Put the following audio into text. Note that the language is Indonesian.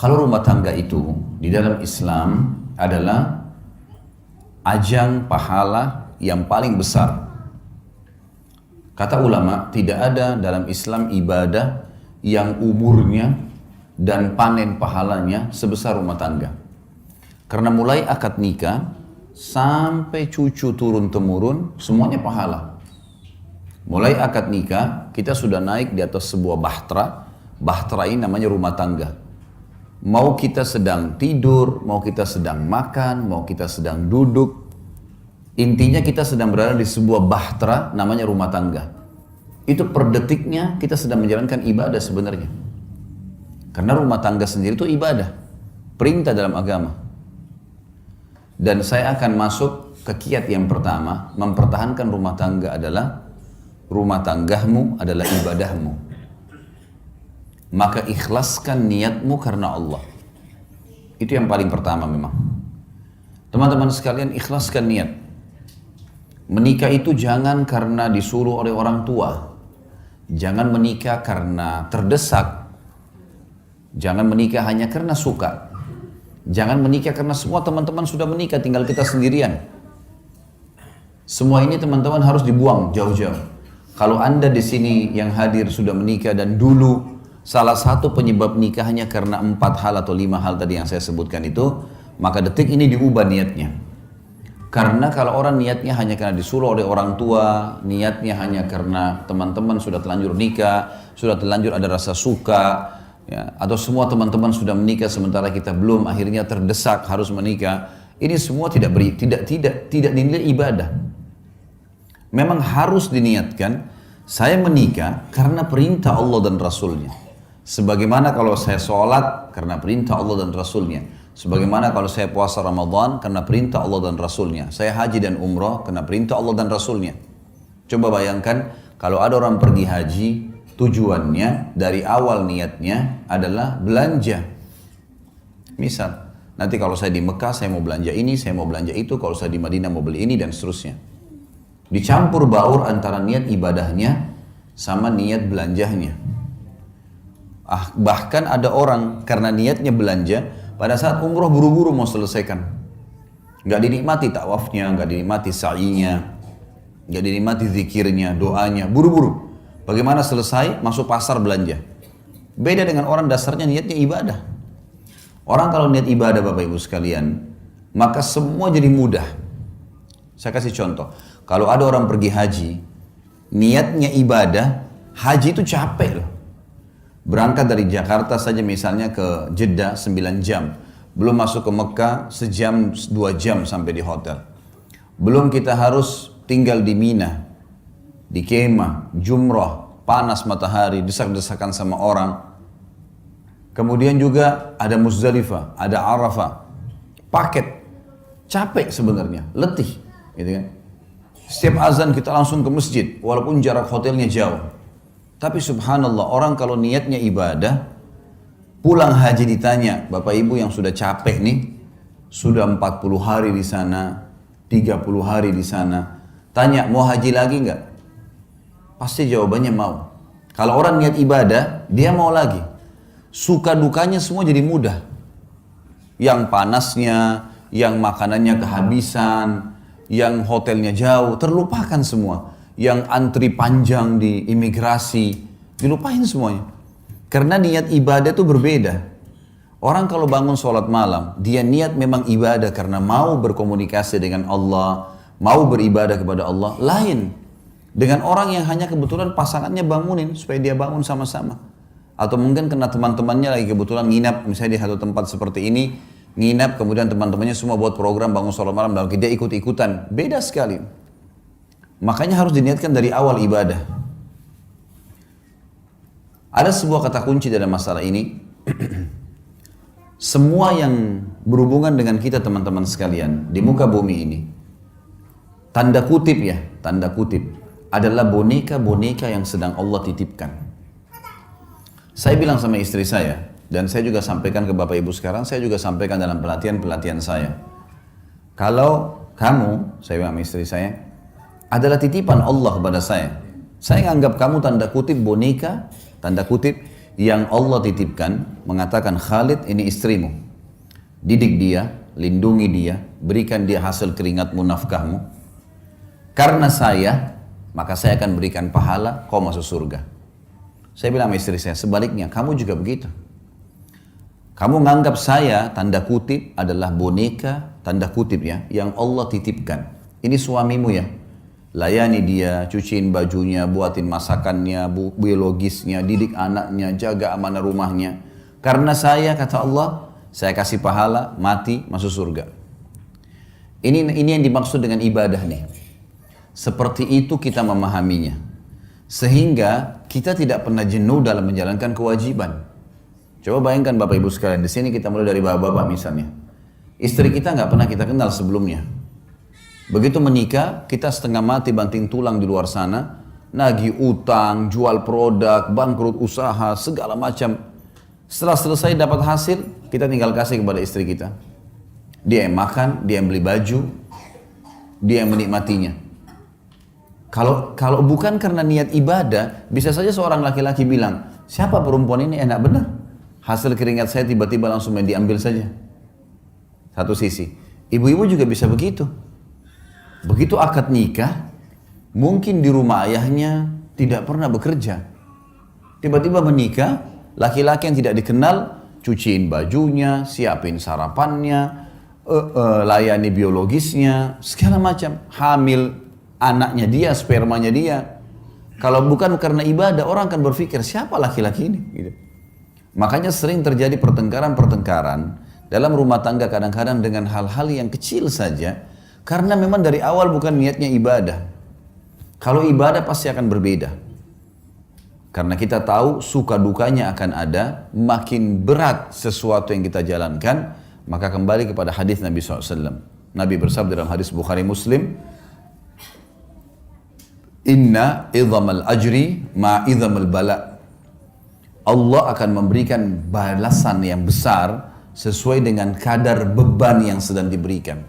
Kalau rumah tangga itu di dalam Islam adalah ajang pahala yang paling besar. Kata ulama, tidak ada dalam Islam ibadah yang umurnya dan panen pahalanya sebesar rumah tangga. Karena mulai akad nikah sampai cucu turun-temurun semuanya pahala. Mulai akad nikah kita sudah naik di atas sebuah bahtera. Bahtera ini namanya rumah tangga. Mau kita sedang tidur, mau kita sedang makan, mau kita sedang duduk, intinya kita sedang berada di sebuah bahtera namanya rumah tangga. Itu per detiknya kita sedang menjalankan ibadah sebenarnya. Karena rumah tangga sendiri itu ibadah, perintah dalam agama. Dan saya akan masuk ke kiat yang pertama, mempertahankan rumah tangga adalah rumah tanggamu adalah ibadahmu. Maka ikhlaskan niatmu karena Allah. Itu yang paling pertama memang. Teman-teman sekalian, ikhlaskan niat. Menikah itu jangan karena disuruh oleh orang tua. Jangan menikah karena terdesak. Jangan menikah hanya karena suka. Jangan menikah karena semua teman-teman sudah menikah, tinggal kita sendirian. Semua ini teman-teman harus dibuang jauh-jauh. Kalau Anda di sini yang hadir sudah menikah dan dulu salah satu penyebab nikahnya karena 4 hal atau 5 hal tadi yang saya sebutkan itu, maka detik ini diubah niatnya. Karena kalau orang niatnya hanya karena disuruh oleh orang tua, niatnya hanya karena teman-teman sudah terlanjur nikah, sudah terlanjur ada rasa suka, ya, atau semua teman-teman sudah menikah sementara kita belum, akhirnya terdesak harus menikah, ini semua tidak dinilai ibadah. Memang harus diniatkan, saya menikah karena perintah Allah dan Rasulnya. Sebagaimana kalau saya sholat karena perintah Allah dan Rasulnya. Sebagaimana kalau saya puasa Ramadan karena perintah Allah dan Rasulnya. Saya haji dan umrah karena perintah Allah dan Rasulnya. Coba bayangkan kalau ada orang pergi haji, tujuannya dari awal niatnya adalah belanja. Misal, nanti kalau saya di Mekah saya mau belanja ini, saya mau belanja itu. Kalau saya di Madinah mau beli ini dan seterusnya. Dicampur baur antara niat ibadahnya sama niat belanjahnya. Bahkan ada orang karena niatnya belanja, pada saat umroh buru-buru mau selesaikan. Gak dinikmati tawafnya, gak dinikmati sa'inya, gak dinikmati zikirnya, doanya, buru-buru. Bagaimana selesai, masuk pasar belanja. Beda dengan orang dasarnya niatnya ibadah. Orang kalau niat ibadah Bapak Ibu sekalian, maka semua jadi mudah. Saya kasih contoh. Kalau ada orang pergi haji, niatnya ibadah, haji itu capek loh. Berangkat dari Jakarta saja misalnya ke Jeddah 9 jam. Belum masuk ke Mekah sejam 2 jam sampai di hotel. Belum kita harus tinggal di Mina, di kemah, jumrah, panas matahari, desak-desakan sama orang. Kemudian juga ada Muzdalifah, ada Arafah. Paket, capek sebenarnya, letih. Gitu kan? Setiap azan kita langsung ke masjid, walaupun jarak hotelnya jauh. Tapi subhanallah, orang kalau niatnya ibadah, pulang haji ditanya, Bapak Ibu yang sudah capek nih, sudah 40 hari di sana, 30 hari di sana, tanya mau haji lagi enggak? Pasti jawabannya mau. Kalau orang niat ibadah, dia mau lagi. Suka dukanya semua jadi mudah. Yang panasnya, yang makanannya kehabisan, yang hotelnya jauh, terlupakan semua. Yang antri panjang di imigrasi, dilupain semuanya. Karena niat ibadah itu berbeda. Orang kalau bangun sholat malam, dia niat memang ibadah karena mau berkomunikasi dengan Allah, mau beribadah kepada Allah, lain. Dengan orang yang hanya kebetulan pasangannya bangunin, supaya dia bangun sama-sama. Atau mungkin karena teman-temannya lagi kebetulan nginap, misalnya di satu tempat seperti ini, nginap, kemudian teman-temannya semua buat program bangun sholat malam, dan dia ikut-ikutan. Beda sekali. Makanya harus diniatkan dari awal ibadah. Ada sebuah kata kunci dalam masalah ini. Semua yang berhubungan dengan kita teman-teman sekalian di muka bumi ini, tanda kutip ya, tanda kutip, adalah boneka-boneka yang sedang Allah titipkan. Saya bilang sama istri saya, dan saya juga sampaikan ke Bapak Ibu sekarang, saya juga sampaikan dalam pelatihan-pelatihan saya. Kalau kamu, saya bilang sama istri saya, adalah titipan Allah kepada saya. Saya anggap kamu tanda kutip boneka, tanda kutip, yang Allah titipkan, mengatakan Khalid ini istrimu, didik dia, lindungi dia, berikan dia hasil keringatmu, nafkahmu. Karena saya, maka saya akan berikan pahala, kau masuk surga. Saya bilang sama istri saya, sebaliknya, kamu juga begitu. Kamu nganggap saya, tanda kutip, adalah boneka, tanda kutip ya, yang Allah titipkan. Ini suamimu ya. Layani dia, cuciin bajunya, buatin masakannya, biologisnya, didik anaknya, jaga amanah rumahnya. Karena saya, kata Allah, saya kasih pahala, mati, masuk surga. Ini yang dimaksud dengan ibadah nih. Seperti itu kita memahaminya. Sehingga kita tidak pernah jenuh dalam menjalankan kewajiban. Coba bayangkan Bapak Ibu sekalian, di sini kita mulai dari bapak-bapak misalnya. Istri kita nggak pernah kita kenal sebelumnya. Begitu menikah, kita setengah mati banting tulang di luar sana, nagih utang, jual produk, bangkrut usaha, segala macam. Setelah selesai dapat hasil, kita tinggal kasih kepada istri kita. Dia yang makan, dia yang beli baju, dia yang menikmatinya. Kalau bukan karena niat ibadah, bisa saja seorang laki-laki bilang, siapa perempuan ini enak benar. Hasil keringat saya tiba-tiba langsung diambil saja. Satu sisi. Ibu-ibu juga bisa begitu. Begitu akad nikah, mungkin di rumah ayahnya tidak pernah bekerja. Tiba-tiba menikah, laki-laki yang tidak dikenal, cuciin bajunya, siapin sarapannya, layani biologisnya, segala macam. Hamil anaknya dia, spermanya dia. Kalau bukan karena ibadah, orang akan berpikir, siapa laki-laki ini? Gitu. Makanya sering terjadi pertengkaran-pertengkaran dalam rumah tangga kadang-kadang dengan hal-hal yang kecil saja, karena memang dari awal bukan niatnya ibadah. Kalau ibadah pasti akan berbeda. Karena kita tahu suka dukanya akan ada, makin berat sesuatu yang kita jalankan, maka kembali kepada hadis Nabi SAW. Nabi bersabda dalam hadis Bukhari Muslim, Inna idhamal ajri ma idhamal bala. Allah akan memberikan balasan yang besar sesuai dengan kadar beban yang sedang diberikan.